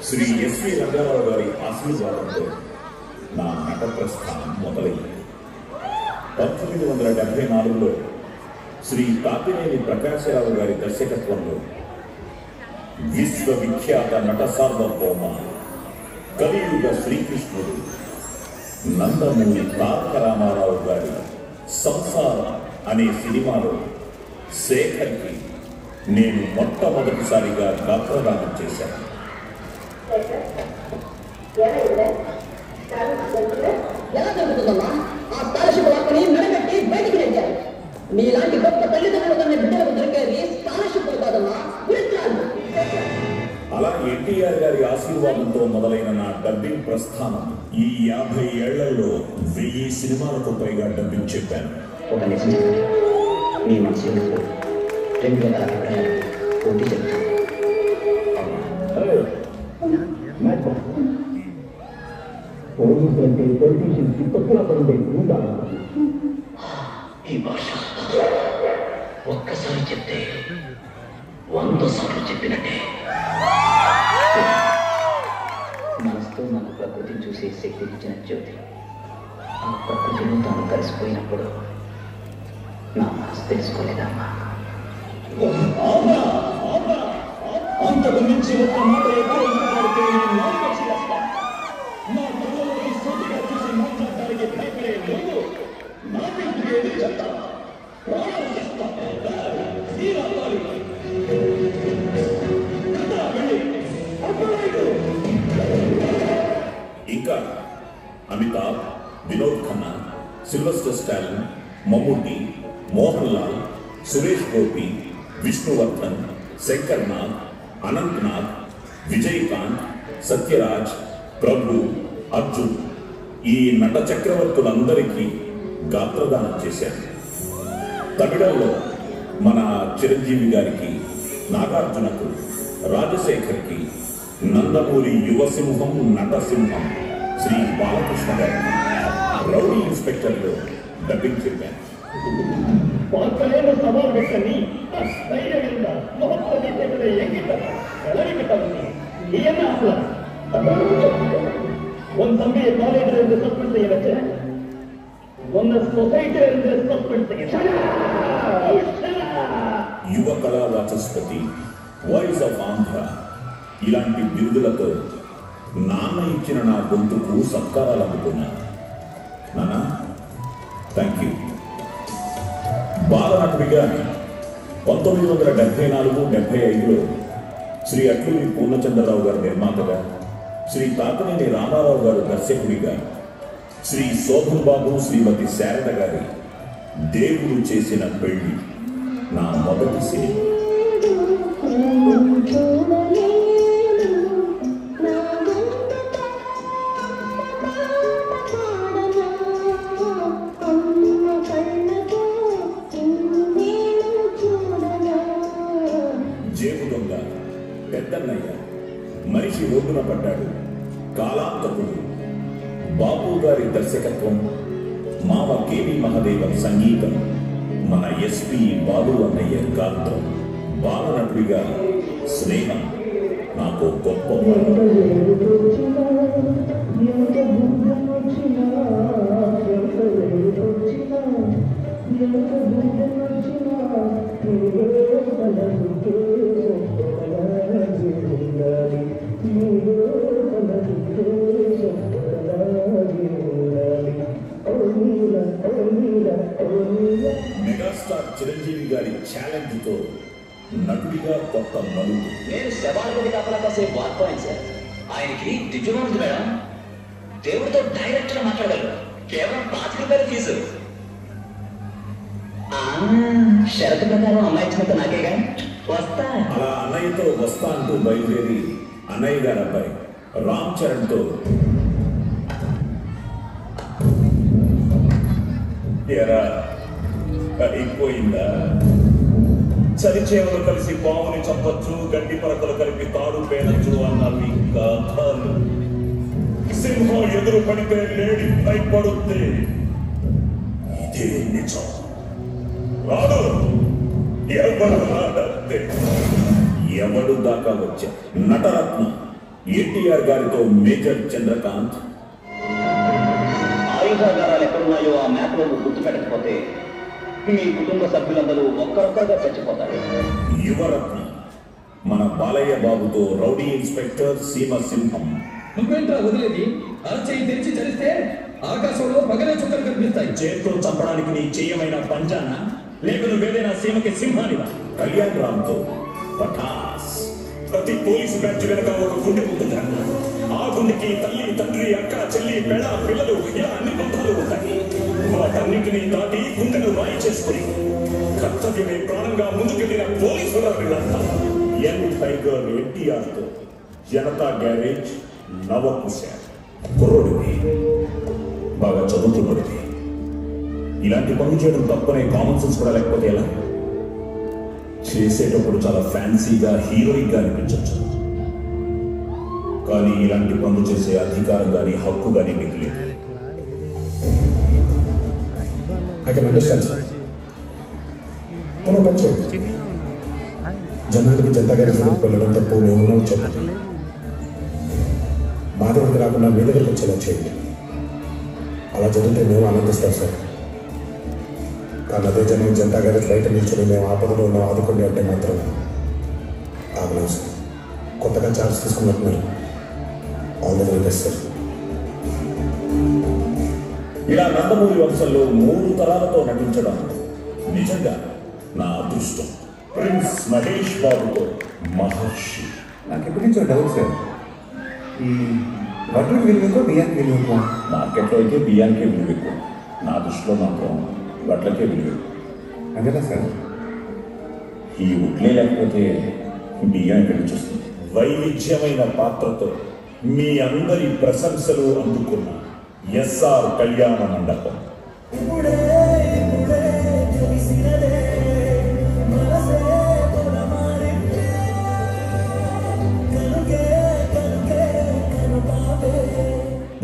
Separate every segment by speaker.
Speaker 1: Shri SV Rangarao గారి ఆశీర్వాదంతో నా నట ప్రస్థానం మొదలైంది. 1974లో శ్రీ తాతినేని ప్రకాశరావు గారి దర్శకత్వంలో విశ్వవిఖ్యాత నట సార్వభౌమ కలియుగ శ్రీకృష్ణుడు నందమూరి తారక రామారావు గారి సంసారం అనే సినిమాలో శేఖర్కి నేను మొట్టమొదటిసారిగా గాత్రదానం చేశాను.
Speaker 2: ఎలా జరుగుతుందమ్మా? ఆ స్కాలర్షిప్ లాక్కుని మెడగట్టి బయటికి నెట్టారు. మీలాంటి గొప్ప తల్లిదండ్రులు కన్నా బిడ్డలకు దొరికేది స్కాలర్షిప్ కాదమ్మా, గురిత్రాలు.
Speaker 1: అలా ఎన్టీఆర్ గారి ఆశీర్వాదంతో మొదలైన నా డబ్బింగ్ ప్రస్థానం ఈ 50 ఏళ్లలో 1000 సినిమాలకు పైగా డబ్బింగ్ చెప్పాను.
Speaker 3: ఒక నిజం మీ మనసు 2000 అభిప్రాయాలు పోటీ చెప్తాను.
Speaker 4: పోలీసులంటే పొలిటీషియన్స్ తప్పులా పడుండే ఉండాలి.
Speaker 3: ఈ భాష ఒక్కసారి చెప్తే 100 సార్లు చెప్పినట్టే. మనసుతో నాకు ప్రకృతిని చూసే శక్తిని ఇచ్చిన జ్యోతి ఆ ప్రకృతిలో తాను కలిసిపోయినప్పుడు నా మనసు తెలుసుకోలేదమ్మా.
Speaker 4: అంతకు మించి ఒక మాట
Speaker 1: ఇంకా అమితాబ్, వినోద్ ఖన్నా, సిల్వెస్టర్ స్టాలిన్, మమ్ముట్టి, మోహన్ లాల్, సురేష్ గోపి, విష్ణువర్ధన్, శంకర్ నాగ్, అనంత్ నాగ్, విజయకాంత్, సత్యరాజ్, ప్రభు, అర్జున్ ఈ నట చక్రవర్తులందరికీ గాత్రదానం చేశాను. తమిళంలో మన చిరంజీవి గారికి, నాగార్జునకు, రాజశేఖర్కి, నందమూరి యువసింహం నటసింహం శ్రీ బాలకృష్ణ గారికి రౌడీ ఇన్స్పెక్టర్లో డబ్బింగ్ చెప్పాను.
Speaker 4: సవాల్ పెట్టని ಧೈರ್ಯದಿಂದ ಮಹತ್ವದ ಹೆಂಗಿದ್ದ ಕೆಳಗಿಟ್ಟವನು ಏನ ಅಲ್ಲ ಒಂದು தம்பியை காலேஜில் இருந்து சஸ்பெண்ட் செய்ய வச்ச ஒன்னு சொசைட்டில இருந்து சஸ்பெண்ட் செய்ய
Speaker 1: యువ కళా వాచస్పతి, వాయిస్ ఆఫ్ ఆంధ్ర ఇలాంటి బిరుదులతో నాన్న ఇచ్చిన నా గొంతుకు సత్కారాలు అందుకున్నాను. నాన్న థ్యాంక్ యూ. బాలనటుడిగా 1974-75లో శ్రీ అట్లూరి పూర్ణచంద్రరావు గారు నిర్మాతగా, శ్రీ తాతినేని రామారావు గారు దర్శకుడిగా, శ్రీ శోభన్ బాబు, శ్రీమతి శారద గారి దేవుడు చేసిన పెళ్లి నా మొదటి సినిమా. జేబుదొంగ, పెద్దన్నయ్య, మనిషి రోడ్డున పడ్డాడు, కాలాంతకుడు, బాబు గారి దర్శకత్వం, మావ కేవి మహదేవన్ సంగీతం, మన ఎస్పి బాలు అన్నయ్య గాత్రం, బాలనటుడిగా స్నేహం నాకు గొప్ప మెగాస్టార్ చిరంజీవి గారి ఛాలెంజ్ తో నటుడిగా కొత్త మలుపు.
Speaker 3: నేను శవాలపతి కాపలా కాసే వార్ పాయింట్ సార్. ఆయనకి డిప్లొమా ఉంది మేడం. దేవుడితో డైరెక్ట్ గా మాట్లాడగలరు. కేవలం 5 రూపాయల ఫీజు. షరతు ప్రకారం అమ్మాయి ఇచ్చినంత నాకేగా వస్తా.
Speaker 1: అలా అన్నయ్యతో వస్తా అంటూ బయలుదేరి అన్నయ్య గారి అబ్బాయి రామ్ చరణ్ తో ఎరా అయిపోయిందా, చలిచేవలు కలిసి పావుని చంపచ్చు, గడ్డి పరకలు కలిపి తాడు పేనచ్చు అన్నవి కథలు. సింహం ఎదురు పడితే లేడి భయపడుద్ది, ఇదే నిజం. రాదు ఎవరు ఎవడు దాకా వచ్చా నటరత్న ఎన్టీఆర్ గారితో మేజర్ చంద్రకాంత్.
Speaker 3: ఆయుధాగారాలు ఎక్కడున్నాయో ఆ మ్యాప్ లో గుర్తు పెట్టకపోతే మీ కుటుంబ సభ్యులందరూ ఒక్కరొక్కరుగా చచ్చిపోతారు.
Speaker 1: యువరత్న మన బాలయ్య బాబుతో రౌడీ ఇన్స్పెక్టర్ సీమ సింహం.
Speaker 5: నువ్వేంట్రా వదిలేది? అరచేయి తెరిచి చరిస్తే ఆకాశంలో పగలే చుక్కలు కనిపిస్తాయి.
Speaker 1: చేతులు చంపడానికి నీ చెయ్యమైన పంజానా, లేక నువ్వేదైనా సీమకి సింహానివా? కళ్యాణ్ రామ్తో పఠాస్. ప్రతి పోలీసు బ్యాచ్ వెనక ఒక గుండె ఉంటుందన్న. ఆ గుండెకి తల్లి, తండ్రి, అక్క, చెల్లి, పెళ్ళ, పిల్లలు ఇలా అన్ని బంధాలు ఉంటాయి. వాటన్నింటినీ దాటి గుండెను రాయి చేసుకుని కర్తవ్యమే ప్రాణంగా ముందుకెళ్లిన పోలీసుల వీళ్ళంతా. యంగ్ టైగర్ ఎన్టీఆర్తో జనతా గ్యారేజ్ నవకుశ. కుర్రోడివి, బాగా చదువుతున్నది. ఇలాంటి పనులు చేయడం తప్పనే కామన్ సెన్స్ కూడా లేకపోతే ఎలా? చేసేటప్పుడు చాలా ఫ్యాన్సీగా హీరోయిన్ గా అనిపించవచ్చు, కానీ ఇలాంటి పనులు చేసే అధికారం కానీ హక్కు కానీ మీకు లేదు.
Speaker 6: I can understand, sir. మనం పని చేయండి. జనానికి జనతా గారి దగ్గరికి వెళ్ళడం తప్పు మేము చెప్పండి. మా దగ్గరికి రాకుండా మీ దగ్గరికి వచ్చేలా చేయండి. అలా జరిగితే మేము ఆనందిస్తాం సార్. కానీ అదే జనం జనతా గారి బయట నిల్చొని మేము ఆపదలో ఉన్నాం ఆదుకోండి అంటే మాత్రం ఆగలేదు సార్. కొత్తగా ఛార్జ్ తీసుకున్నట్టున్నారు. All the very best sir.
Speaker 1: ఇలా నందమూరి వంశంలో 3 తరాలతో నటించడం నిజంగా నా అదృష్టం. ప్రిన్స్ మహేష్ బాబుతో మహర్షి.
Speaker 7: నాకు ఎప్పటి నుంచో డౌట్ సార్, ఈ వడ్లకు విలువ ఎక్కువ, బియ్యానికి విలువ ఎక్కువ?
Speaker 1: మార్కెట్లో అయితే బియ్యానికే విలువ ఎక్కువ, నా దృష్టిలో మాత్రం వడ్లకే విలువ.
Speaker 7: అదేలా సార్?
Speaker 1: ఈ ఉడ్లే లేకపోతే బియ్యం ఎక్కడి నుంచి వస్తుంది? వైవిధ్యమైన పాత్రతో మీ అందరి ప్రశంసలు అందుకున్న ఎస్ఆర్ కళ్యాణ మండపం.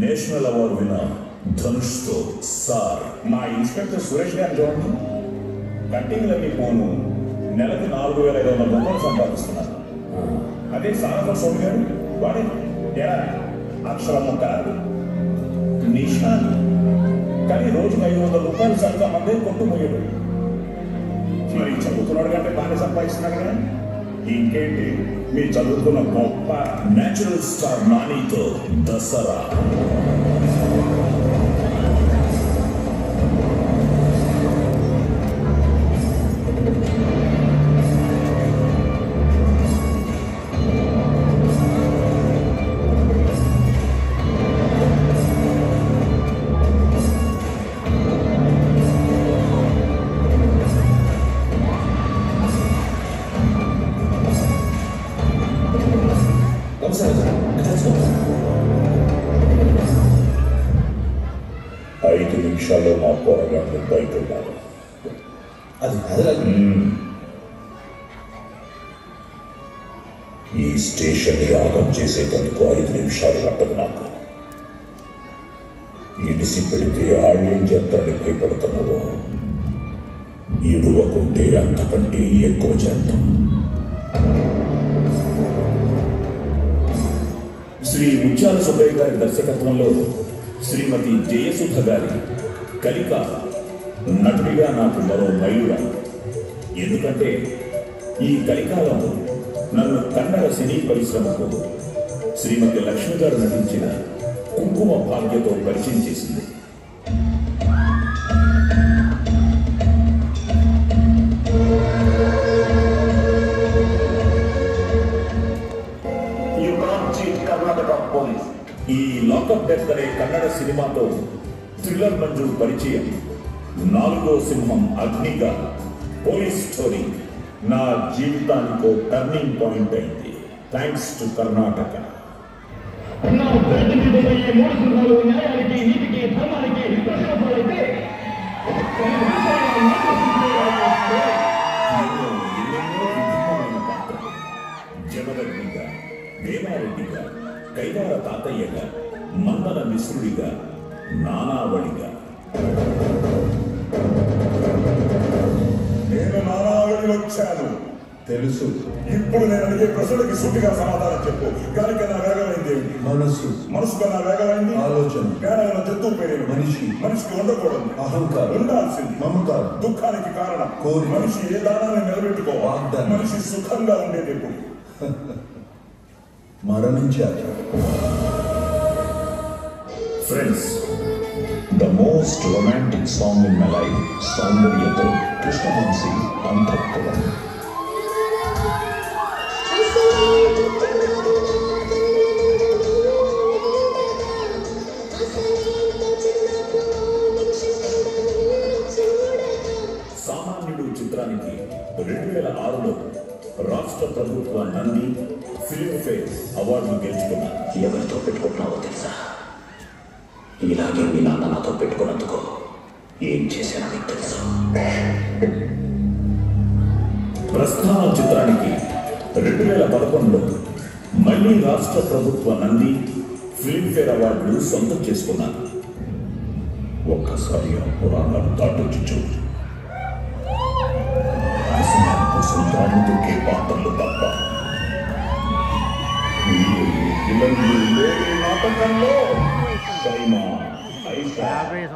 Speaker 1: నేషనల్ అవార్డు విన్న ధనుష్తో సార్. నా ఇన్స్పెక్టర్ సురేష్ గారు చూడండి, కట్టింగ్లన్నీ పోను నెలకు 4,500 రూపాయలు సంపాదిస్తున్నారు. అదే సారథ స్వామి గారు వాడే అక్షరము కాదు నిషాన్, కానీ రోజుకు 500 రూపాయలు సరిగ్గా మందే కొట్టుపోయాడు. మరి చదువుతున్నాడు కంటే బాగా సంపాదిస్తున్నాడు కదా. ఇంకేంటి, మీరు చదువుకున్న గొప్ప నేచురల్ స్టార్ నానితో దసరా. నిమిషాల్లో మా పోరాటాలు బయట ఉన్నారు. ఈ స్టేషన్ యాగం చేసేందుకు 5 నిమిషాలు పట్టదు నాకు. ఇడిసి పెడితే ఆళ్ళేం చేస్తారని భయపడుతున్నావో, ఇడువకుంటే అంతకంటే ఎక్కువ చేద్దాం. శ్రీ ముత్యాల సుబ్బయ్య గారి దర్శకత్వంలో శ్రీమతి జయసుధ గారి కలిక నటుడిగా నాకు మరో మైలురాయి. ఎందుకంటే ఈ కలికాలం నన్ను కన్నడ సినీ పరిశ్రమకు శ్రీమతి లక్ష్మి గారు నటించిన కుంకుమ భాగ్యతో పరిచయం చేసింది. ఈ లాకప్ డెత్ అనే కన్నడ సినిమాతో థ్రిల్లర్ మంజు పరిచయం. 4వ సింహం అగ్నిగా పోలీస్ స్టోరీ నా జీవితానికో టర్నింగ్ పాయింట్ అయింది. Thanks to Karnataka.
Speaker 4: నా ప్రతినిధులు ఈ 3 సింహాలు న్యాయానికి, నీతికి, ధర్మానికి ప్రతిరూపాలైతే
Speaker 1: జమదగ్నిగా, వేమారెడ్డిగా, కైవార తాతయ్యగా, మందల మిశ్రుడిగా, నానావళిగా. నేను నానావళి వచ్చాను.
Speaker 7: తెలుసు.
Speaker 1: ఇప్పుడు నేను అడిగే ప్రశ్నలకి సూటిగా సమాధానం చెప్పు. గాలి కన్నా వేగమైంది ఏమిటి?
Speaker 7: మనసు.
Speaker 1: మనసు కన్నా వేగమైంది
Speaker 7: ఆలోచన.
Speaker 1: వేగమైన జంతువు పేరు
Speaker 7: మనిషి.
Speaker 1: మనిషికి ఉండకూడదు
Speaker 7: అహంకారం.
Speaker 1: ఉండాల్సింది
Speaker 7: మమకారం.
Speaker 1: దుఃఖానికి కారణం
Speaker 7: కోరిక.
Speaker 1: మనిషి ఏ దానాన్ని నిలబెట్టుకోవాలి.
Speaker 7: వాగ్దానం.
Speaker 1: మనిషి సుఖంగా ఉండేది ఎప్పుడు?
Speaker 7: మరణించాక.
Speaker 1: Friends, the most romantic song in my life సౌందర్యతో కృష్ణవంశీ అంతఃపురం. సామాన్యుడు చిత్రానికి 2006లో రాష్ట్ర ప్రభుత్వ నంది ఫిల్మ్ఫేర్ అవార్డును గెలుచుకున్నారు.
Speaker 3: ఎవరితో పెట్టుకుంటున్నావో తెలుసా? ఇలాగే మీ నాన్న నాతో పెట్టుకున్నందుకు ఏం చేశానని తెలుసు.
Speaker 1: ప్రస్థానం చిత్రానికి 2011లో మళ్ళీ రాష్ట్ర ప్రభుత్వ నంది ఫిల్మ్ఫేర్ అవార్డులు సొంతం చేసుకున్నారు. ఒక్కసారి ఆ పురాణాలు దాటొచ్చి చూడు. కోసం దాని దొక్కే పాత్రలు తప్ప నాటకంలో సైమా, ఐసా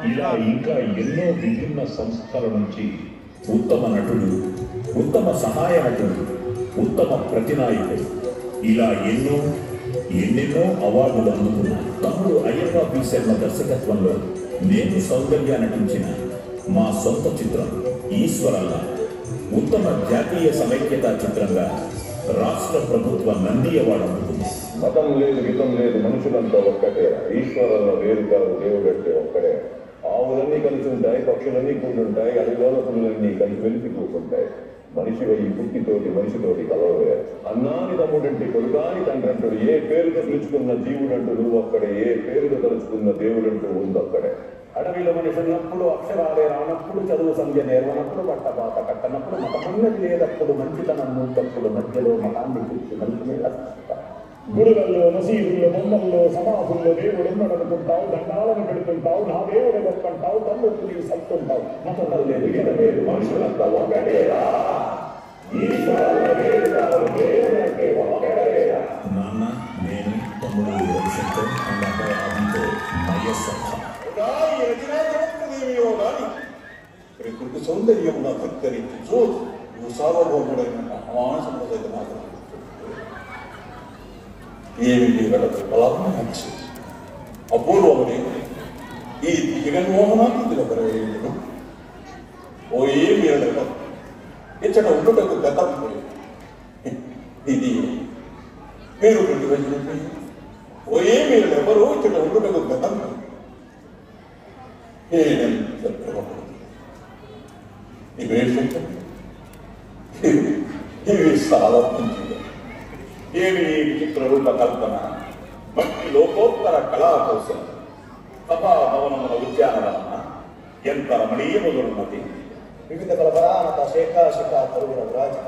Speaker 1: ఇలా ఇంకా ఎన్నో విభిన్న సంస్థల నుంచి ఉత్తమ నటుడు, ఉత్తమ సహాయ నటుడు, ఉత్తమ ప్రతినాయకుడు ఇలా ఎన్నెన్నో అవార్డులు అందుకున్నారు. తమ్ముడు అయ్యప్ప పి. శర్మ దర్శకత్వంలో నేను సౌందర్య నటించిన మా సొంత చిత్రం ఈశ్వరల్లా ఉత్తమ జాతీయ సమైక్యతా చిత్రంగా రాష్ట్ర ప్రభుత్వ నంది అవార్డు అందుకుంది.
Speaker 8: మతం లేదు, హితం లేదు, మనుషులంతా ఒక్కటే. ఈశ్వరంలో వేరు కాదు, దేవుడంటే ఒక్కడే. ఆవులన్నీ కలిసి ఉంటాయి, పక్షులన్నీ కూడుంటాయి, అడిలోన పులులన్నీ కలిసి వెలిసి కూకుంటాయి. మనిషి ఈ పుట్టితోటి మనిషితోటి కలవలే. అన్నాని తమ్ముడంటే కొడుకాని తండ్రంటుడు, ఏ పేరుతో పిలుచుకున్న జీవుడంటూ నువ్వు ఒక్కడే, ఏ పేరుతో తలుచుకున్న దేవుడంటూ ఉందొక్కడే. అడవిలో మనిషి ఉన్నప్పుడు, అక్షరాలే రానప్పుడు, చదువు సంధ్య నేర్వనప్పుడు, పట్టబాత కట్టనప్పుడు, మతమున్నది లేదప్పుడు, మంచితనం నూటప్పుడు, మధ్యలో మతాన్ని కూర్చి మనిషి గుడులలో, మసీదుల్లో, బొమ్మల్లో, సమాధుల్లో దేవుడు ఉన్నాడనుకుంటావు, దండాలను పెడుతుంటావు, నా దేవుడు గొప్పంటావు, తమ్ముడిని సత్తుంటావు. మతం లేదు, ఈయన లేదు, మనుషులంతా ఒకటేరా. నాన్న, నేను, తమ్ముడు రవిశంకర్ అండ్ అబ్బాయి ఆదితో ప్రకృతి సౌందర్యం భక్తరించు నువ్వు సార్వభౌముడైన మానసముదైతే మాత్రం ఏమిటి గడప బలమని అపూర్వమని ఈ జగన్మోహనాకృతిలో పెరగలేదు. ఓ ఏమి ఇచ్చట ఉండుటకు గతం ఇది మీరు రెండు వెళ్ళినట్టు ఓ ఏమి ఎవరు ఇచ్చట ఉండుటకు గతం ఇవి సావర్తించింది. ఏమి విచిత్ర రూప కల్పన, మంచి లోకోత్తర కళా కోసం సభాభవనముల ఉద్యానవన ఎంత రమణీయములున్నది.
Speaker 9: వివిధ కలవరానత శేఖాశిఖ తరువుల విరాజిత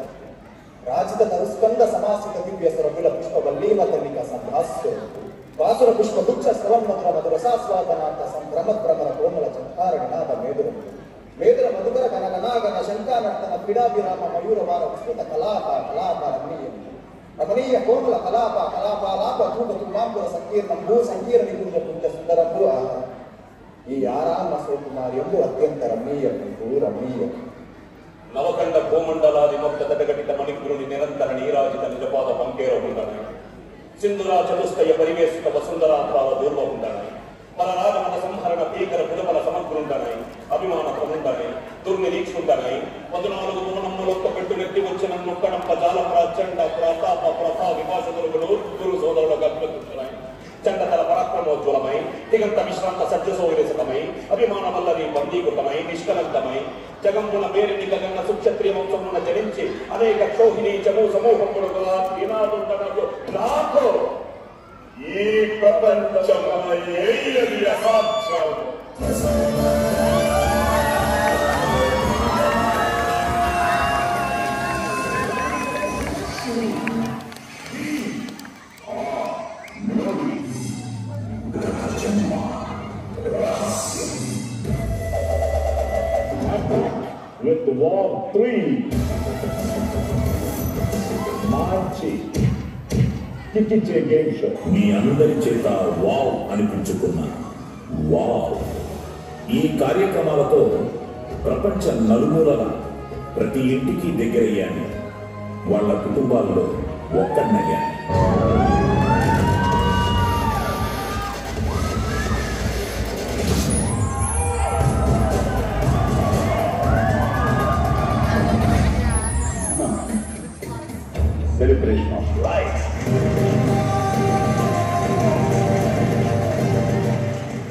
Speaker 9: రాజిత తరుస్కంద సమాసిత దివ్య సురకుల పుష్పవల్లీన తల్లిక సంభాస్య వాసుర పుష్ప దుఃఖ శ్రవం మధుర మధురసాస్వాదనాంత సంభ్రమద్భ్రమర కోమల చంకారణినాథ మేదుర మేదుర మధుకర గణగణాగణ శంకానర్తన క్రీడాభిరామ మయూరవార విస్తృత కళాప రమణీయ రమణీయ కోమల కళాపాలాప ధూప తుమాంబుర సంకీర్ణం భూ సంకీర్ణ నిపుణ్య పుంజ సుందరంబు ఆహార ఈ ఆరామ సౌకుమార్యంబు అత్యంత రమణీయ
Speaker 8: నవకండ భూమండలాది మొక్క తటగటిత మణిపురుని నిరంతర నీరాజిత నిజపాద పంకేర ఉంటాయి. సింధురా చతుష్టయ పరివేశిత వసుంధరాభావ దూర్వ ఉంటాయి. మన రాజమత సంహరణ భీకర పుడపల సమగ్రుంటాయి. అభిమాన ప్రముంటాయి. దుర్నిరీక్షుంటాయి. 14 భువనములొక్క పెట్టు నెట్టి వచ్చిన నొక్కడంప జాల ప్రచండ ప్రతాప ప్రథా విభాషకులు గురు సోదరుల గర్భుతున్నాయి. చండతల పరాక్రమోజ్వలమై తిగంత విశ్రాంత సజ్జసౌరేశకమై అభిమాన వల్లరి బందీకృతమై నిష్కలంకమై జగంబున పేరిని గగన సుక్షత్రియ వంశమున జనించి అనేక క్షోహిణి చము సమూహములుగా వినాదుండనకు నాకు ఈ ప్రపంచమున ఏది అసాధ్యం.
Speaker 1: With the war 3. మార్చి కిక్కిచ్చే గేమ్ షో. మీ అందరి చేత వావ్ అనిపించుకున్న వావ్ ఈ కార్యక్రమాలతో ప్రపంచ నలుమూలల ప్రతి ఇంటికి దగ్గరయ్యాను. వాళ్ళ కుటుంబాల్లో ఒక్కడినయ్యాను. Celebration of life.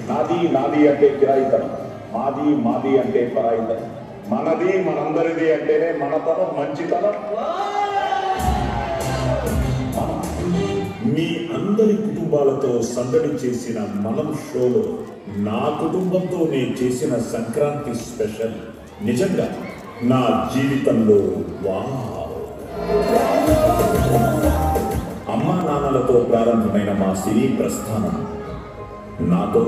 Speaker 1: నాది నాది అంటే కిరాయితనం, మాది మాది అంటే పరాయితనం, మనది మనందరిది అంటేనే మనతనం, మంచితనం. మీ అందరి కుటుంబాలతో సందడి చేసిన మనం షోలో నా కుటుంబంతో నేను చేసిన సంక్రాంతి స్పెషల్ నిజంగా నా జీవితంలో వావ్. అమ్మా నాన్నలతో ప్రారంభమైన మా సినీ ప్రస్థానం నాతో,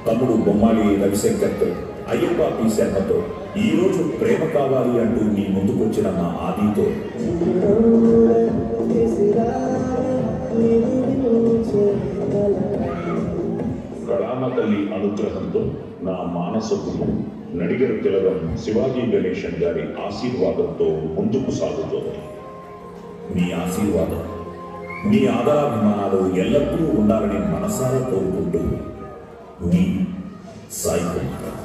Speaker 1: తమ్ముడు బొమ్మాలి రవిశంకర్తో, అయ్యప్ప పి శర్మతో, ఈరోజు ప్రేమ కావాలి అంటూ మీ ముందుకొచ్చిన మా ఆదితో, కళామ తల్లి అనుగ్రహంతో నా మానసకుడు నడిగర్ తిలకం శివాజీ గణేశన్ గారి ఆశీర్వాదంతో ముందుకు సాగుతోంది. మీ ఆశీర్వాదం, మీ ఆదరాభిమానాలు ఎల్లప్పుడూ ఉండాలని మనసారా కోరుకుంటూ మీ సాయి కుమార్.